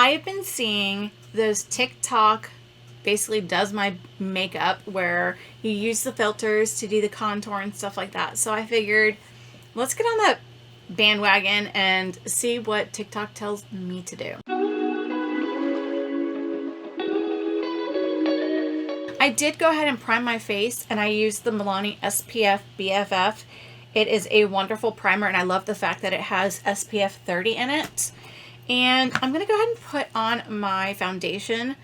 I've been seeing those TikTok basically does my makeup where you use the filters to do the contour and stuff like that. So I figured let's get on that bandwagon and see what TikTok tells me to do. I did go ahead and prime my face, and I used the Milani SPF BFF. It is a wonderful primer, and I love the fact that it has SPF 30 in it. And I'm going to go ahead and put on my foundation.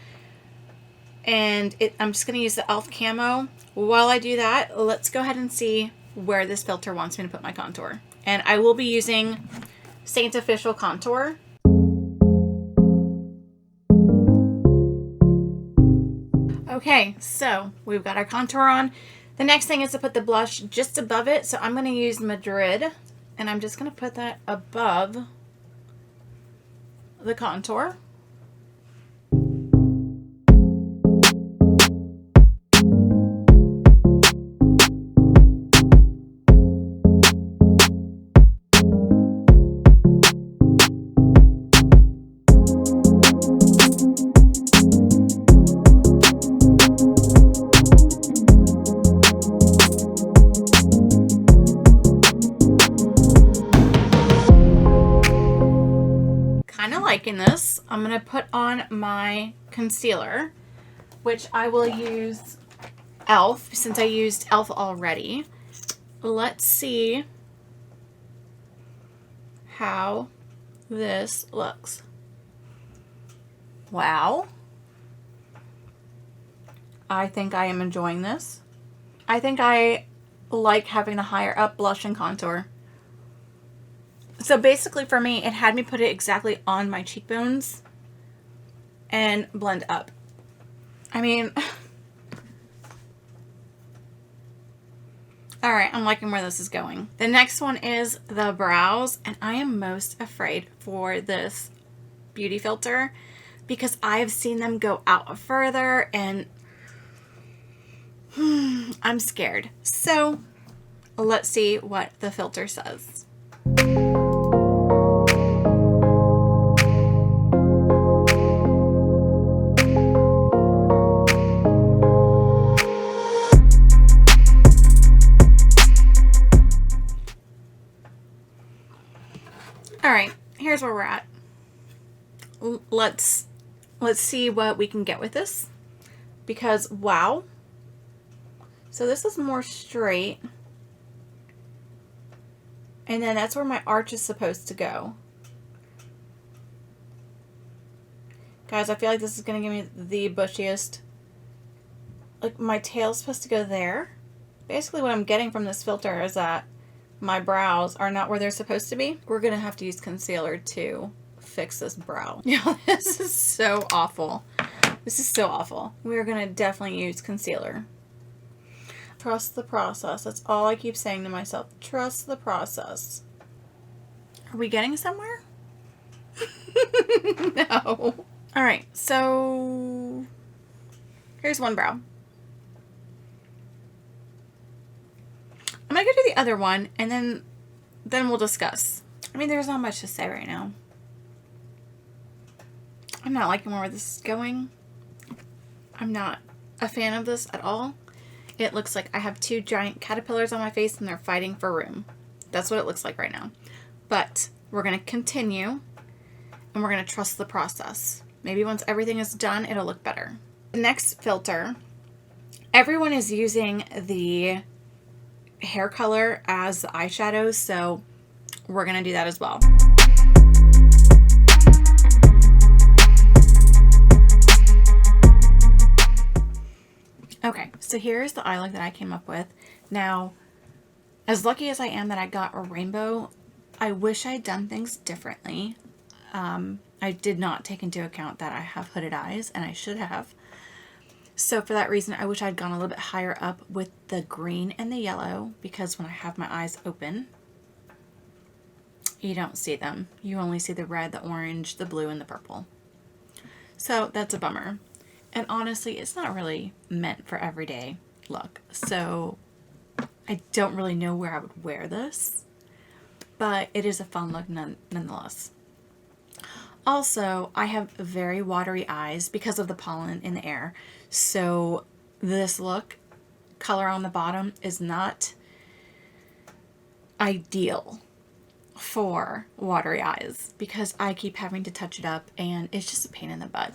And I'm just going to use the e.l.f. Camo. While I do that, let's go ahead and see where this filter wants me to put my contour. And I will be using Seint Official Contour. Okay, so we've got our contour on. The next thing is to put the blush just above it. So I'm going to use Madrid, and I'm just going to put that above the contour. Liking this. I'm going to put on my concealer, which I will use e.l.f. since I used e.l.f. already. Let's see how this looks. Wow. I think I am enjoying this. I think I like having a higher up blush and contour. So basically for me, it had me put it exactly on my cheekbones and blend up. I mean, all right, I'm liking where this is going. The next one is the brows, and I am most afraid for this beauty filter because I've seen them go out further and I'm scared. So let's see what the filter says. All right, here's where we're at. Let's see what we can get with this, because wow. So this is more straight, and then that's where my arch is supposed to go. Guys, I feel like this is gonna give me the bushiest. Like my tail's supposed to go there. Basically what I'm getting from this filter is that my brows are not where they're supposed to be. We're gonna have to use concealer to fix this brow. Yeah, this is so awful. This is so awful. We're gonna definitely use concealer. Trust the process. That's all I keep saying to myself. Trust the process. Are we getting somewhere? No. All right, so here's one brow. I'm gonna go to the other one, and then we'll discuss. I mean, there's not much to say right now. I'm not liking where this is going. I'm not a fan of this at all. It looks like I have two giant caterpillars on my face, and they're fighting for room. That's what it looks like right now. But we're gonna continue, and we're gonna trust the process. Maybe once everything is done, it'll look better. The next filter, everyone is using the hair color as the eyeshadow, so we're gonna do that as well. Okay, so here's the eye look that I came up with. Now, as lucky as I am that I got a rainbow, I wish I'd done things differently. I did not take into account that I have hooded eyes, and I should have. So for that reason, I wish I'd gone a little bit higher up with the green and the yellow, because when I have my eyes open, you don't see them. You only see the red, the orange, the blue, and the purple. So that's a bummer. And honestly, it's not really meant for everyday look. So I don't really know where I would wear this, but it is a fun look nonetheless. Also, I have very watery eyes because of the pollen in the air. So this look, color on the bottom, is not ideal for watery eyes because I keep having to touch it up and it's just a pain in the butt.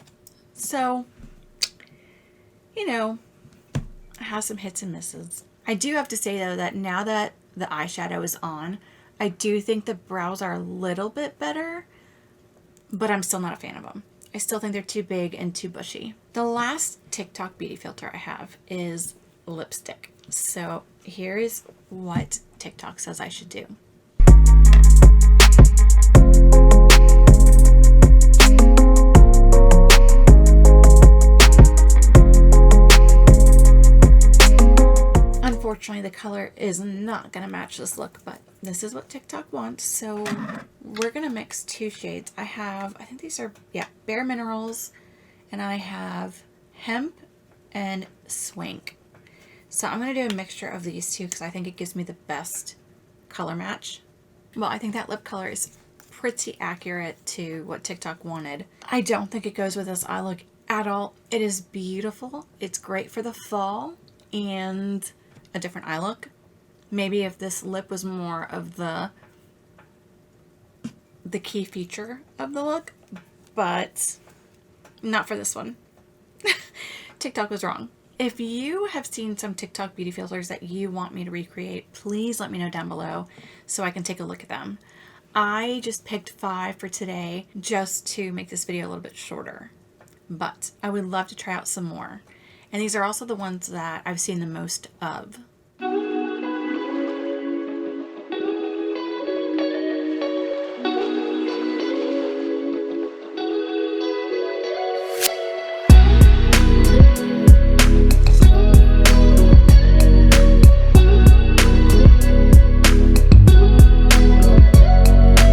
So, you know, I have some hits and misses. I do have to say though that now that the eyeshadow is on, I do think the brows are a little bit better, but I'm still not a fan of them. I still think they're too big and too bushy. The last TikTok beauty filter I have is lipstick. So here is what TikTok says I should do. Unfortunately, the color is not going to match this look, but this is what TikTok wants. So we're going to mix two shades. I think these are, yeah, Bare Minerals, and I have Hemp and Swank. So I'm going to do a mixture of these two because I think it gives me the best color match. Well, I think that lip color is pretty accurate to what TikTok wanted. I don't think it goes with this eye look at all. It is beautiful. It's great for the fall and a different eye look. Maybe if this lip was more of the key feature of the look, but not for this one. TikTok was wrong. If you have seen some TikTok beauty filters that you want me to recreate, please let me know down below so I can take a look at them. I just picked 5 for today just to make this video a little bit shorter, but I would love to try out some more. And these are also the ones that I've seen the most of.